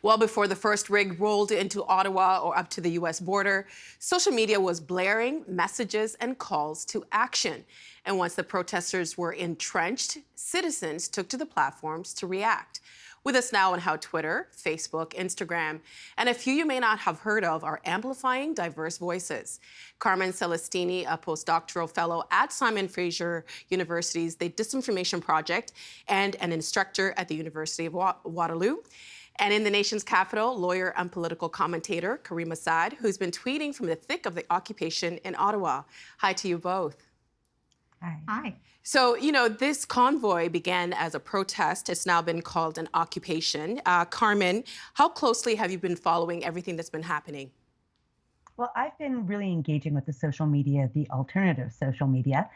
Well, before the first rig rolled into Ottawa or up to the US border, social media was blaring messages and calls to action. And once the protesters were entrenched, citizens took to the platforms to react. With us now on how Twitter, Facebook, Instagram, and a few you may not have heard of are amplifying diverse voices. Carmen Celestini, a postdoctoral fellow at Simon Fraser University's The Disinformation Project and an instructor at the University of Waterloo. And in the nation's capital, lawyer and political commentator Karim Assad, who's been tweeting from the thick of the occupation in Ottawa. Hi to you both. Hi. Hi. So, this convoy began as a protest. It's now been called an occupation. Carmen, how closely have you been following everything that's been happening? Well, I've been really engaging with the social media, the alternative social media,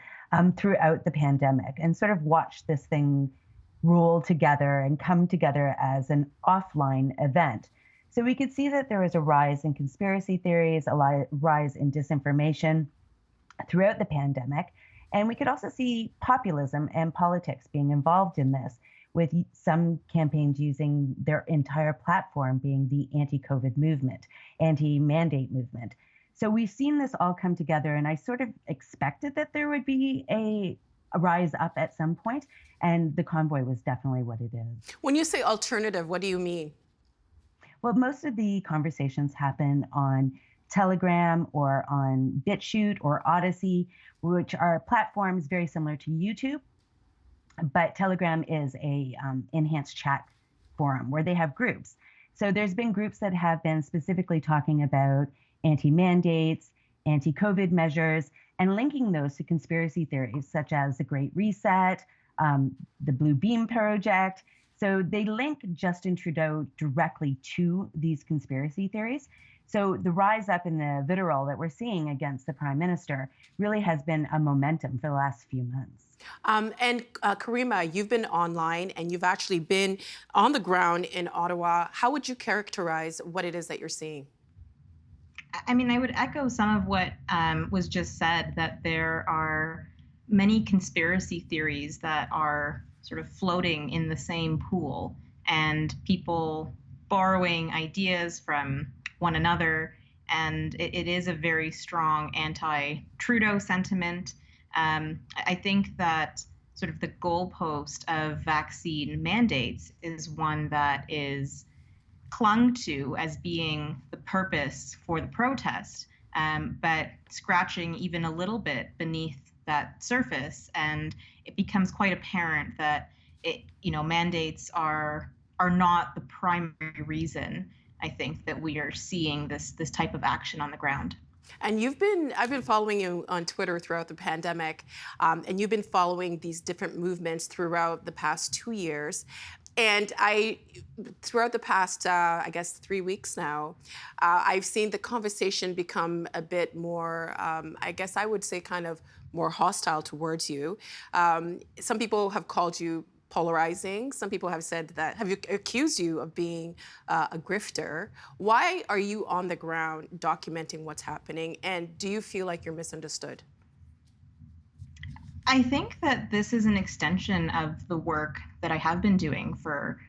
throughout the pandemic and sort of watched this thing roll together and come together as an offline event. So we could see that there was a rise in conspiracy theories, a rise in disinformation throughout the pandemic. And we could also see populism and politics being involved in this, with some campaigns using their entire platform being the anti-COVID movement, anti-mandate movement. So we've seen this all come together, and I sort of expected that there would be a rise up at some point, and the convoy was definitely what it is. When you say alternative, what do you mean? Well, most of the conversations happen on Telegram or on BitChute or Odyssey, which are platforms very similar to YouTube. But Telegram is a enhanced chat forum where they have groups. So there's been groups that have been specifically talking about anti-mandates, anti-COVID measures, and linking those to conspiracy theories such as the Great Reset, the Blue Beam Project. So they link Justin Trudeau directly to these conspiracy theories. So the rise up in the vitriol that we're seeing against the Prime Minister really has been a momentum for the last few months. Karima, you've been online and you've actually been on the ground in Ottawa. How would you characterize what it is that you're seeing? I mean, I would echo some of what was just said, that there are many conspiracy theories that are sort of floating in the same pool, and people borrowing ideas from one another, and it is a very strong anti-Trudeau sentiment. I think that sort of the goalpost of vaccine mandates is one that is clung to as being the purpose for the protest, but scratching even a little bit beneath that surface, and it becomes quite apparent that mandates are not the primary reason, I think, that we are seeing this type of action on the ground. And I've been following you on Twitter throughout the pandemic, and you've been following these different movements throughout the past 2 years. And throughout the past, 3 weeks now, I've seen the conversation become a bit more, I would say kind of more hostile towards you. Some people have called you polarizing. Some people have accused you of being a grifter. Why are you on the ground documenting what's happening? And do you feel like you're misunderstood? I think that this is an extension of the work that I have been doing for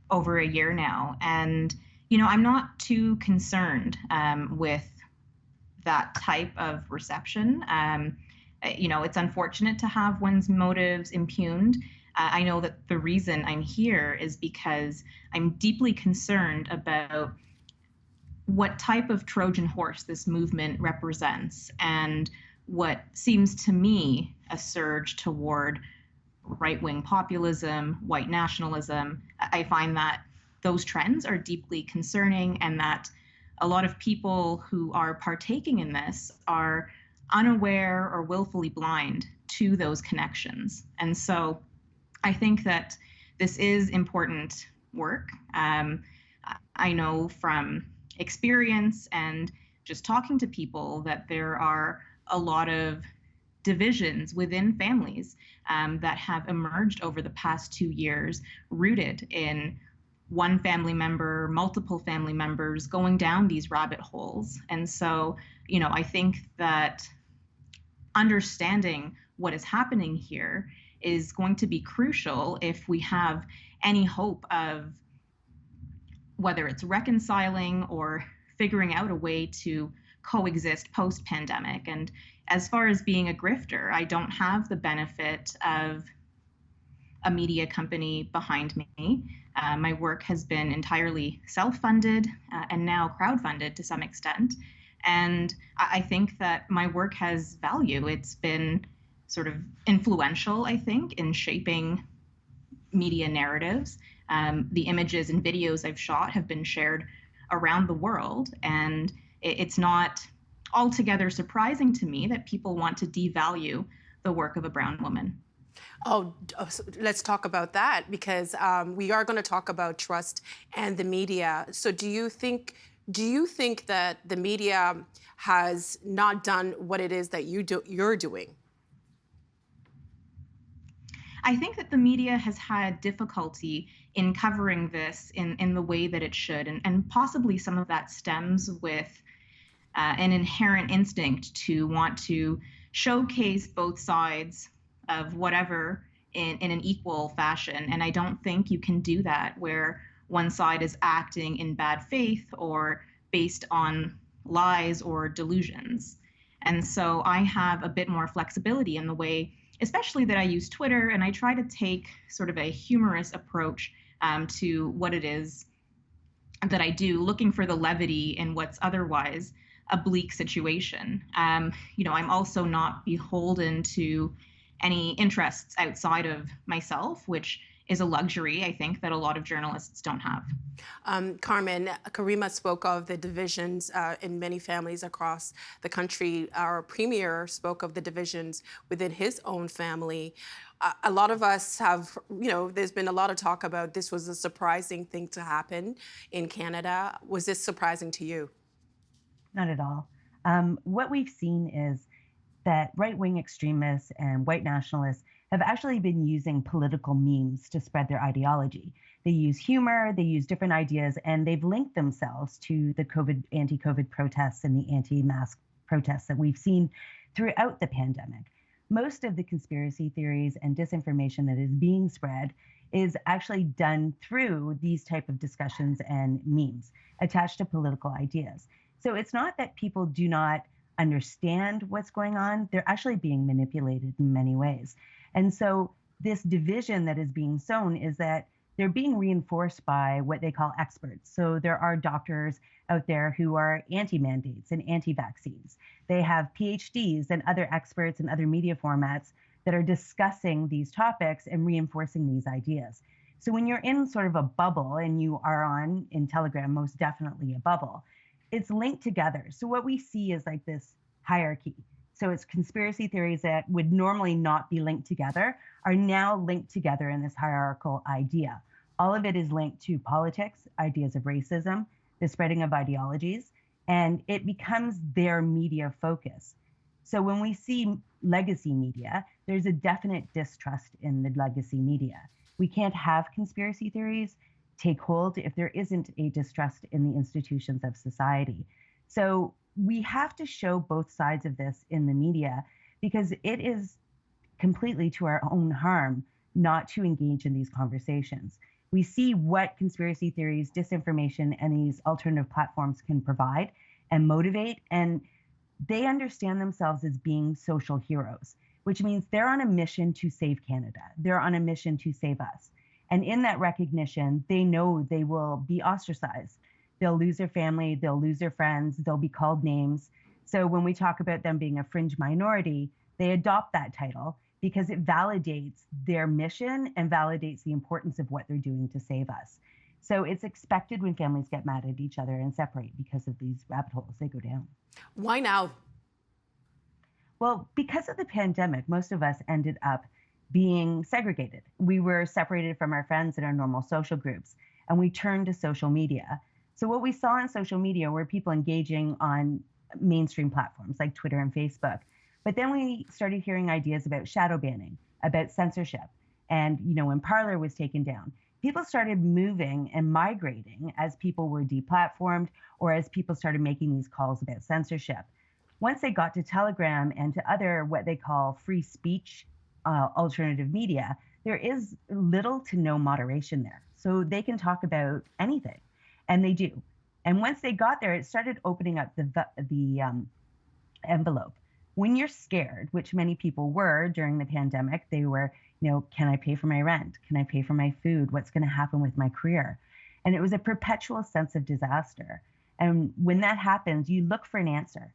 over a year now. And, I'm not too concerned with that type of reception. It's unfortunate to have one's motives impugned. I know that the reason I'm here is because I'm deeply concerned about what type of Trojan horse this movement represents, and what seems to me a surge toward right-wing populism, white nationalism. I find that those trends are deeply concerning, and that a lot of people who are partaking in this are unaware or willfully blind to those connections. And so I think that this is important work. I know from experience and just talking to people that there are a lot of divisions within families that have emerged over the past 2 years, rooted in one family member, multiple family members going down these rabbit holes. And so, I think that understanding what is happening here is going to be crucial if we have any hope of whether it's reconciling or figuring out a way to coexist post pandemic. And as far as being a grifter, I don't have the benefit of a media company behind me. My work has been entirely self funded and now crowd-funded to some extent. And I think that my work has value. It's been sort of influential, I think, in shaping media narratives. The images and videos I've shot have been shared around the world, and it's not altogether surprising to me that people want to devalue the work of a brown woman. So let's talk about that, because we are going to talk about trust and the media. So do you think that the media has not done what it is that you're doing? I think that the media has had difficulty in covering this in the way that it should, and possibly some of that stems with an inherent instinct to want to showcase both sides of whatever in an equal fashion. And I don't think you can do that where one side is acting in bad faith or based on lies or delusions. And so I have a bit more flexibility in the way, especially that I use Twitter, and I try to take sort of a humorous approach to what it is that I do, looking for the levity in what's otherwise a bleak situation. I'm also not beholden to any interests outside of myself, which is a luxury, I think, that a lot of journalists don't have. Carmen, Karima spoke of the divisions in many families across the country. Our premier spoke of the divisions within his own family. A lot of us have, there's been a lot of talk about this was a surprising thing to happen in Canada. Was this surprising to you? Not at all. What we've seen is that right-wing extremists and white nationalists have actually been using political memes to spread their ideology. They use humor, they use different ideas, and they've linked themselves to the anti-COVID protests and the anti-mask protests that we've seen throughout the pandemic. Most of the conspiracy theories and disinformation that is being spread is actually done through these type of discussions and memes attached to political ideas. So it's not that people do not understand what's going on. They're actually being manipulated in many ways. And so this division that is being sown is that they're being reinforced by what they call experts. So there are doctors out there who are anti-mandates and anti-vaccines. They have PhDs and other experts and other media formats that are discussing these topics and reinforcing these ideas. So when you're in sort of a bubble, and you are in Telegram, most definitely a bubble, it's linked together. So what we see is like this hierarchy. So it's conspiracy theories that would normally not be linked together are now linked together in this hierarchical idea. All of it is linked to politics, ideas of racism, the spreading of ideologies, and it becomes their media focus. So when we see legacy media, there's a definite distrust in the legacy media. We can't have conspiracy theories take hold if there isn't a distrust in the institutions of society. So we have to show both sides of this in the media, because it is completely to our own harm not to engage in these conversations. We see what conspiracy theories, disinformation, and these alternative platforms can provide and motivate, and they understand themselves as being social heroes, which means they're on a mission to save Canada. They're on a mission to save us. And in that recognition, they know they will be ostracized. They'll lose their family, they'll lose their friends, they'll be called names. So when we talk about them being a fringe minority, they adopt that title because it validates their mission and validates the importance of what they're doing to save us. So it's expected when families get mad at each other and separate because of these rabbit holes they go down. Why now? Well, because of the pandemic, most of us ended up being segregated. We were separated from our friends and our normal social groups, and we turned to social media. So what we saw on social media were people engaging on mainstream platforms like Twitter and Facebook. But then we started hearing ideas about shadow banning, about censorship. And, when Parler was taken down, people started moving and migrating as people were deplatformed or as people started making these calls about censorship. Once they got to Telegram and to other what they call free speech alternative media, there is little to no moderation there. So they can talk about anything. And they do. And once they got there, it started opening up the envelope. When you're scared, which many people were during the pandemic, they were, can I pay for my rent? Can I pay for my food? What's going to happen with my career? And it was a perpetual sense of disaster. And when that happens, you look for an answer.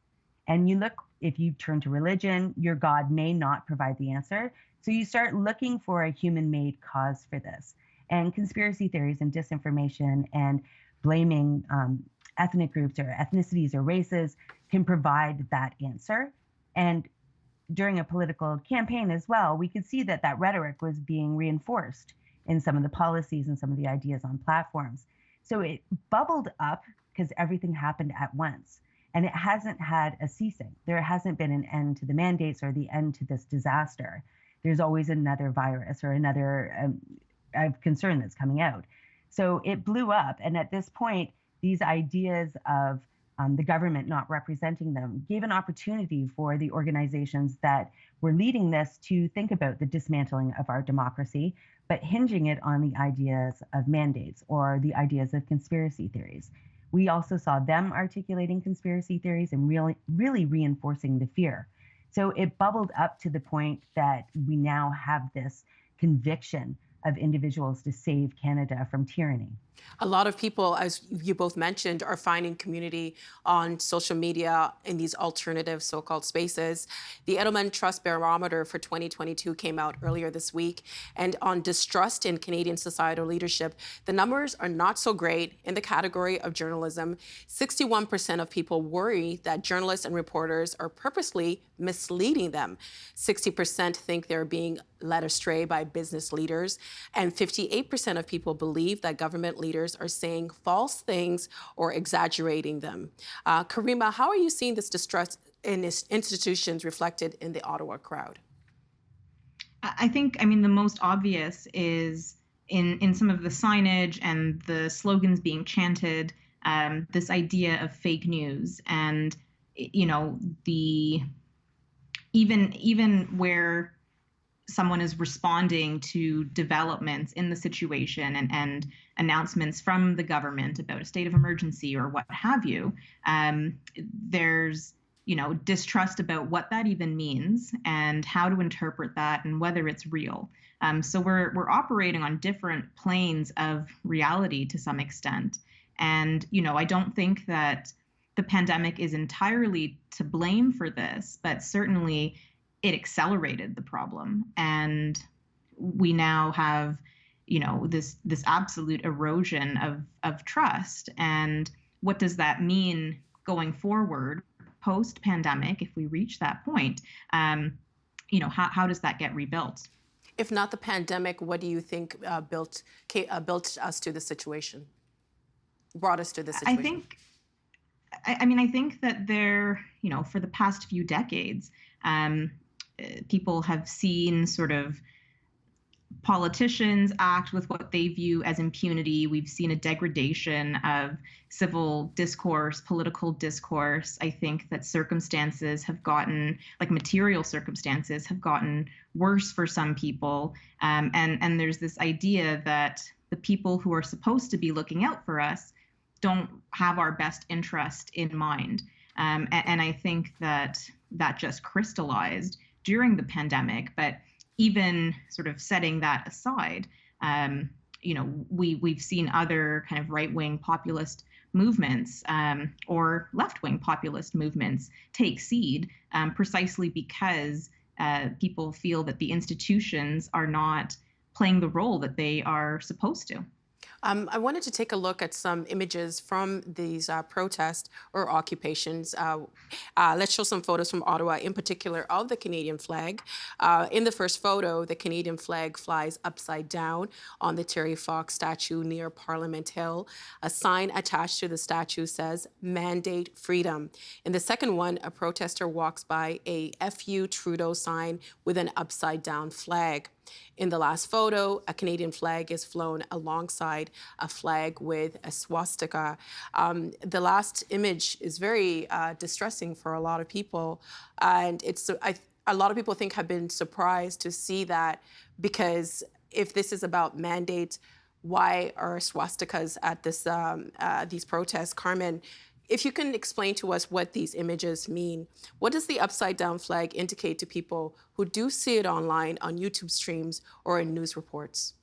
And you look, if you turn to religion, your God may not provide the answer. So you start looking for a human made cause for this. And conspiracy theories and disinformation and blaming ethnic groups or ethnicities or races can provide that answer. And during a political campaign as well, we could see that that rhetoric was being reinforced in some of the policies and some of the ideas on platforms. So it bubbled up because everything happened at once. And it hasn't had a ceasing. There hasn't been an end to the mandates or the end to this disaster. There's always another virus or another concern that's coming out. So it blew up. And at this point, these ideas of the government not representing them gave an opportunity for the organizations that were leading this to think about the dismantling of our democracy, but hinging it on the ideas of mandates or the ideas of conspiracy theories. We also saw them articulating conspiracy theories and really reinforcing the fear. So it bubbled up to the point that we now have this conviction of individuals to save Canada from tyranny. A lot of people, as you both mentioned, are finding community on social media in these alternative so-called spaces. The Edelman Trust Barometer for 2022 came out earlier this week. And on distrust in Canadian societal leadership, the numbers are not so great in the category of journalism. 61% of people worry that journalists and reporters are purposely misleading them. 60% think they're being led astray by business leaders. And 58% of people believe that government leaders are saying false things or exaggerating them. Karima, how are you seeing this distrust in institutions reflected in the Ottawa crowd? I think, the most obvious is in some of the signage and the slogans being chanted, this idea of fake news and, the even where someone is responding to developments in the situation and announcements from the government about a state of emergency or what have you, there's distrust about what that even means and how to interpret that and whether it's real. So we're operating on different planes of reality to some extent. And I don't think that the pandemic is entirely to blame for this, but certainly it accelerated the problem. And we now have, this absolute erosion of trust. And what does that mean going forward post-pandemic if we reach that point? How does that get rebuilt? If not the pandemic, what do you think built us to this situation? Brought us to this situation? I think that for the past few decades, people have seen sort of politicians act with what they view as impunity. We've seen a degradation of civil discourse, political discourse. I think that circumstances have gotten, like material circumstances, have gotten worse for some people. And there's this idea that the people who are supposed to be looking out for us don't have our best interest in mind. And I think that just crystallized during the pandemic. But even sort of setting that aside, we've seen other kind of right-wing populist movements or left-wing populist movements take seed precisely because people feel that the institutions are not playing the role that they are supposed to. I wanted to take a look at some images from these protests or occupations. Let's show some photos from Ottawa, in particular of the Canadian flag. In the first photo, the Canadian flag flies upside down on the Terry Fox statue near Parliament Hill. A sign attached to the statue says, "Mandate freedom." In the second one, a protester walks by a "FU Trudeau" sign with an upside down flag. In the last photo, a Canadian flag is flown alongside a flag with a swastika. The last image is very distressing for a lot of people. And a lot of people have been surprised to see that, because if this is about mandates, why are swastikas at these protests. Carmen, if you can explain to us what these images mean, what does the upside down flag indicate to people who do see it online on YouTube streams or in news reports?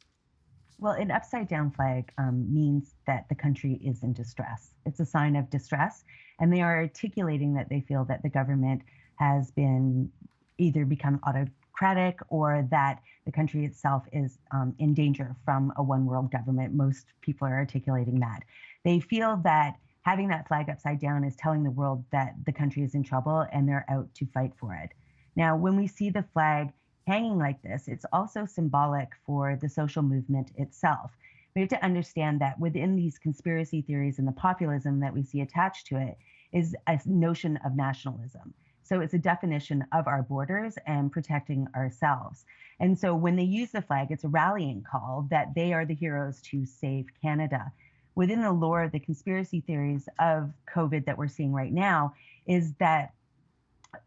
Well, an upside down flag means that the country is in distress. It's a sign of distress, and they are articulating that they feel that the government has been either become autocratic or that the country itself is in danger from a one world government. Most people are articulating that. They feel that having that flag upside down is telling the world that the country is in trouble and they're out to fight for it. Now, when we see the flag hanging like this, it's also symbolic for the social movement itself. We have to understand that within these conspiracy theories and the populism that we see attached to it is a notion of nationalism. So it's a definition of our borders and protecting ourselves. And so when they use the flag, it's a rallying call that they are the heroes to save Canada. Within the lore of the conspiracy theories of COVID that we're seeing right now is that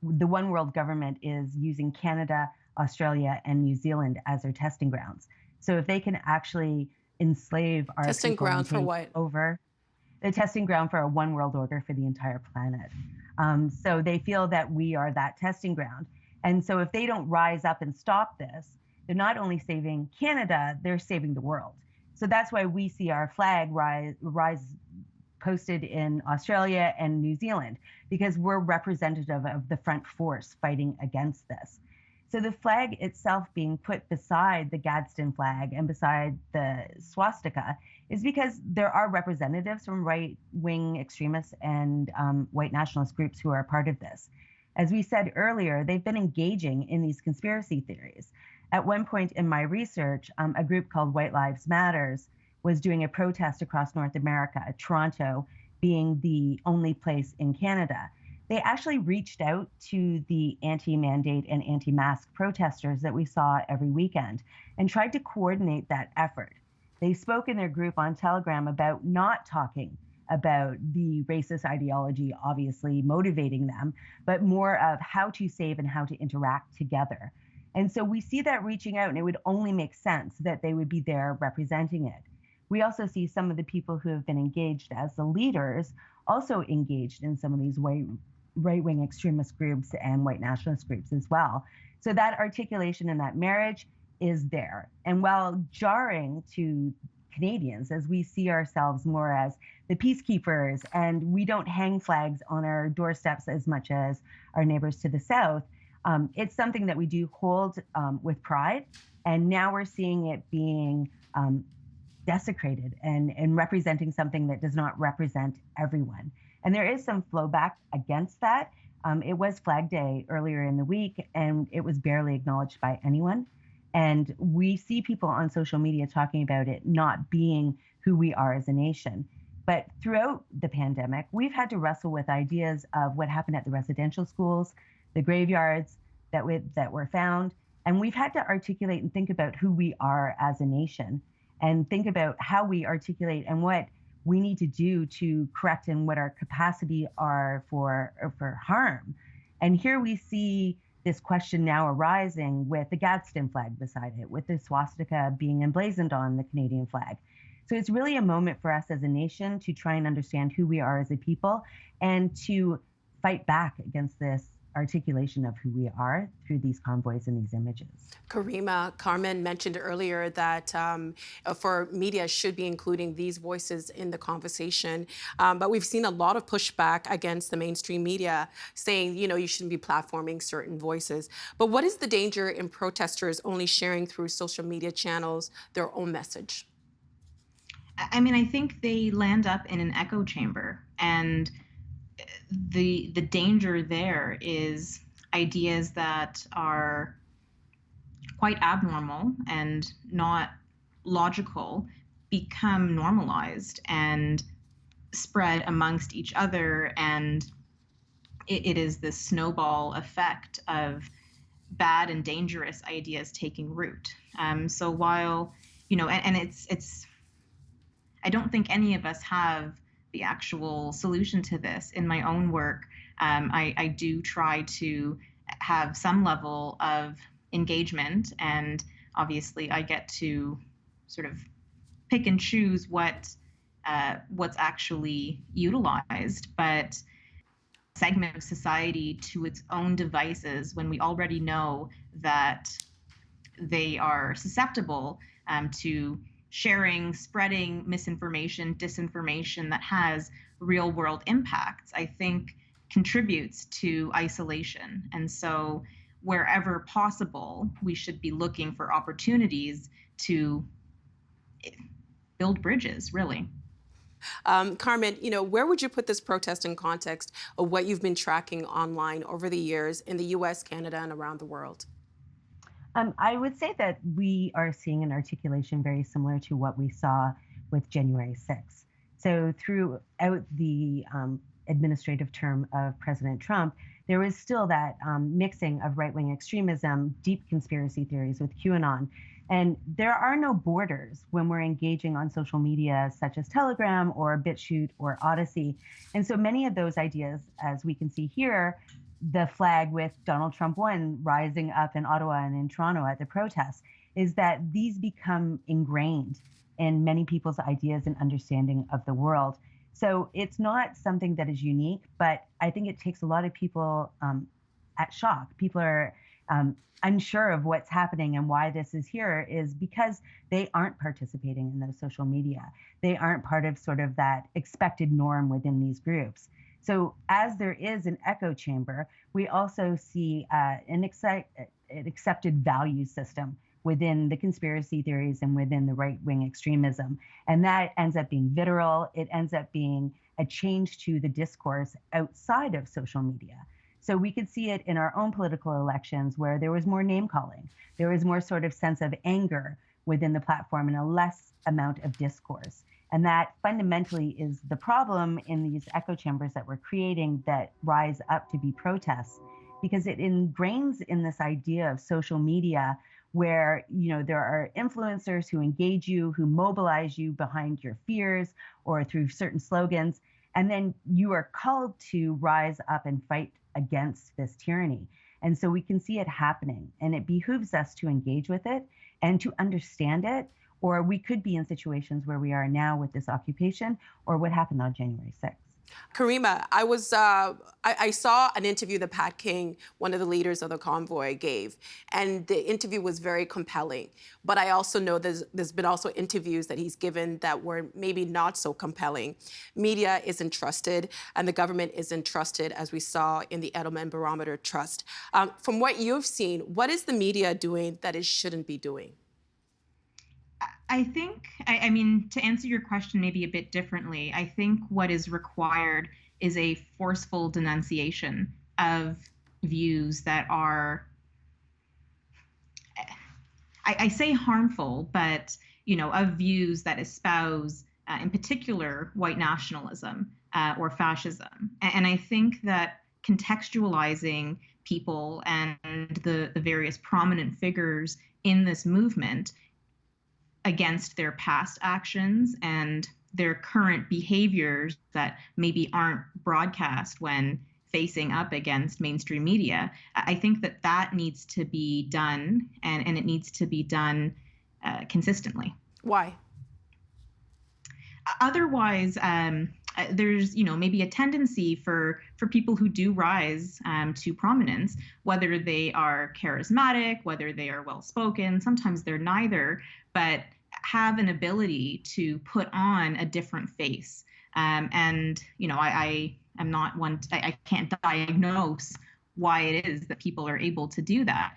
the one world government is using Canada, Australia, and New Zealand as their testing grounds. So if they can actually enslave our Testing people and ground for take what? over, the testing ground for a one world order for the entire planet. So they feel that we are that testing ground. And so if they don't rise up and stop this, they're not only saving Canada, they're saving the world. So that's why we see our flag rise posted in Australia and New Zealand, because we're representative of the front force fighting against this. So the flag itself being put beside the Gadsden flag and beside the swastika is because there are representatives from right-wing extremists and white nationalist groups who are a part of this. As we said earlier, they've been engaging in these conspiracy theories. At one point in my research, a group called White Lives Matters was doing a protest across North America, Toronto being the only place in Canada. They actually reached out to the anti-mandate and anti-mask protesters that we saw every weekend and tried to coordinate that effort. They spoke in their group on Telegram about not talking about the racist ideology obviously motivating them, but more of how to save and how to interact together. And so we see that reaching out, and it would only make sense that they would be there representing it. We also see some of the people who have been engaged as the leaders also engaged in some of these right-wing extremist groups and white nationalist groups as well. So that articulation and that marriage is there. And while jarring to Canadians, as we see ourselves more as the peacekeepers, and we don't hang flags on our doorsteps as much as our neighbors to the south, it's something that we do hold with pride. And now we're seeing it being desecrated and representing something that does not represent everyone. And there is some flowback against that. It was Flag Day earlier in the week, and it was barely acknowledged by anyone. And we see people on social media talking about it not being who we are as a nation. But throughout the pandemic, we've had to wrestle with ideas of what happened at the residential schools, the graveyards that were found. And we've had to articulate and think about who we are as a nation and think about how we articulate and what we need to do to correct and what our capacity are for harm. And here we see this question now arising with the Gadsden flag beside it, with the swastika being emblazoned on the Canadian flag. So it's really a moment for us as a nation to try and understand who we are as a people and to fight back against this articulation of who we are through these convoys and these images. Carmen mentioned earlier that for media should be including these voices in the conversation, but we've seen a lot of pushback against the mainstream media saying, you shouldn't be platforming certain voices. But what is the danger in protesters only sharing through social media channels their own message? I mean, I think they land up in an echo chamber, and the danger there is ideas that are quite abnormal and not logical become normalized and spread amongst each other, and it is this snowball effect of bad and dangerous ideas taking root. So while and it's I don't think any of us have the actual solution to this. In my own work, I do try to have some level of engagement, and obviously I get to sort of pick and choose what's actually utilized, but segment of society to its own devices when we already know that they are susceptible to sharing, spreading misinformation, disinformation that has real world impacts, I think contributes to isolation. And so, wherever possible, we should be looking for opportunities to build bridges, really. Carmen, where would you put this protest in context of what you've been tracking online over the years in the US, Canada, and around the world? I would say that we are seeing an articulation very similar to what we saw with January 6th. So throughout the administrative term of President Trump, there was still that mixing of right-wing extremism, deep conspiracy theories with QAnon. And there are no borders when we're engaging on social media such as Telegram or BitChute or Odyssey. And so many of those ideas, as we can see here, the flag with Donald Trump won rising up in Ottawa and in Toronto at the protests, is that these become ingrained in many people's ideas and understanding of the world. So it's not something that is unique, but I think it takes a lot of people at shock. People are unsure of what's happening, and why this is here is because they aren't participating in those social media. They aren't part of sort of that expected norm within these groups. So as there is an echo chamber, we also see an accepted value system within the conspiracy theories and within the right-wing extremism. And that ends up being vitriol. It ends up being a change to the discourse outside of social media. So we could see it in our own political elections where there was more name calling. There was more sort of sense of anger within the platform and a less amount of discourse. And that fundamentally is the problem in these echo chambers that we're creating that rise up to be protests, because it ingrains in this idea of social media where, there are influencers who engage you, who mobilize you behind your fears or through certain slogans. And then you are called to rise up and fight against this tyranny. And so we can see it happening, and it behooves us to engage with it and to understand it. Or we could be in situations where we are now with this occupation, or what happened on January 6th. Karima, I saw an interview that Pat King, one of the leaders of the convoy, gave, and the interview was very compelling. But I also know there's been also interviews that he's given that were maybe not so compelling. Media isn't trusted, and the government isn't trusted, as we saw in the Edelman Barometer Trust. From what you've seen, what is the media doing that it shouldn't be doing? I think, I mean, to answer your question maybe a bit differently, I think what is required is a forceful denunciation of views that are, I say harmful, but, of views that espouse, in particular, white nationalism or fascism. And I think that contextualizing people and the various prominent figures in this movement against their past actions and their current behaviors that maybe aren't broadcast when facing up against mainstream media. I think that needs to be done, and it needs to be done consistently. Why? Otherwise, there's maybe a tendency for people who do rise to prominence, whether they are charismatic, whether they are well spoken, sometimes they're neither, but have an ability to put on a different face. I am not one. I can't diagnose why it is that people are able to do that.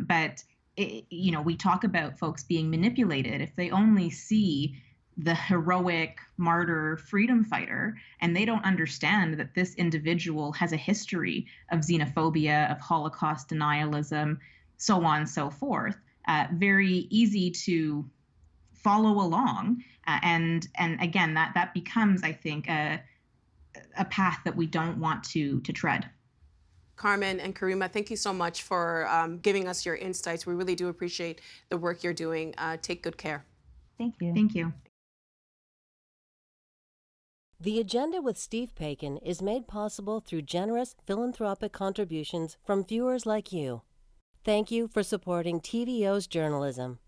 But we talk about folks being manipulated. If they only see the heroic martyr freedom fighter, and they don't understand that this individual has a history of xenophobia, of Holocaust denialism, so on and so forth, very easy to follow along. And again, that becomes, I think, a path that we don't want to tread. Carmen and Karima, thank you so much for giving us your insights. We really do appreciate the work you're doing. Take good care. Thank you. Thank you. The Agenda with Steve Paikin is made possible through generous philanthropic contributions from viewers like you. Thank you for supporting TVO's journalism.